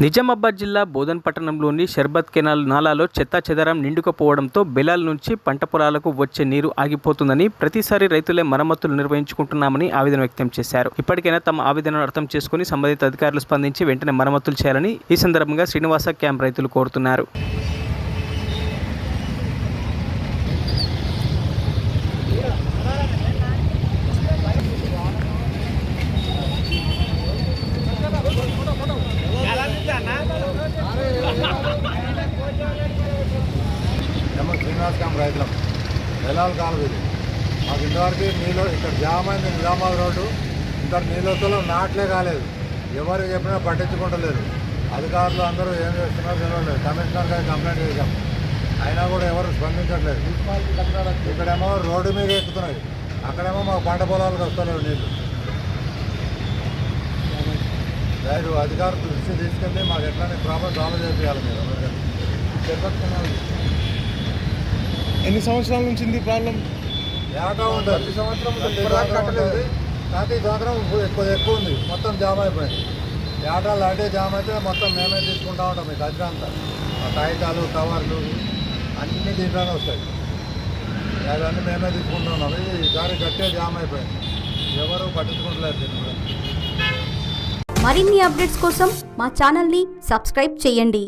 నిజామాబాద్ జిల్లా బోధన్ పట్టణంలోని షర్బత్ కెనాల్ నాలాలో చెత్తాచెదారం నిండుకుపోవడంతో బెలాల నుంచి పంట పొలాలకు వచ్చే నీరు ఆగిపోతుందని, ప్రతిసారి రైతులే మరమ్మతులు నిర్వహించుకుంటున్నామని ఆవేదన వ్యక్తం చేశారు. ఇప్పటికైనా తమ ఆవేదనను అర్థం చేసుకుని సంబంధిత అధికారులు స్పందించి వెంటనే మరమ్మతులు చేయాలని ఈ సందర్భంగా శ్రీనివాస క్యాంప్ రైతులు కోరుతున్నారు. శ్రీనివాస్ క్యాంప్ రైతులం బెలాల కాలువ ఇది. మాకు ఇంతవరకు నీళ్ళు ఇక్కడ జామ్ అయింది. నిజామాబాద్ రోడ్డు ఇంత నీళ్ళతో నాట్లే కాలేదు. ఎవరికి చెప్పినా పట్టించుకుంటలేరు. అధికారులు అందరూ ఏం చేస్తున్నారో తెలియలేదు. కమిషనర్ గారికి కంప్లైంట్ చేశాం, అయినా కూడా ఎవరు స్పందించట్లేదు. ఇక్కడేమో రోడ్డు మీద ఎక్కుతున్నాయి, అక్కడేమో మాకు పంట పొలాలకు వస్తలేవు నీళ్ళు. రైతు అధికారులు దృష్టి తీసుకెళ్ళి మాకు ఎట్లాంటి ప్రాబ్లం సాల్వ్ చేయాలి. మీరు చెప్పట్టుకున్నారు. ఎన్ని సంవత్సరాల నుంచి ఉంది ప్రాబ్లం? ఏటా ఉంటుంది, ప్రతి సంవత్సరం కట్టలేదు. ప్రతి సంవత్సరం ఎక్కువ ఉంది, మొత్తం జామ్ అయిపోయింది. ఏటా లాంటి జామ్ అయితే మొత్తం మేమే తీసుకుంటా ఉంటాం. మీకు అద్దె అంతా కాగితాలు కవర్లు అన్నీ దీంట్లోనే వస్తాయి. అవన్నీ మేమే తీసుకుంటున్నాం. ఈసారి గట్టే జామ్ అయిపోయింది, ఎవరు పట్టించుకుంటలేరు దీన్ని కూడా. మరిన్ని అప్డేట్స్ కోసం మా ఛానల్ని సబ్స్క్రైబ్ చేయండి.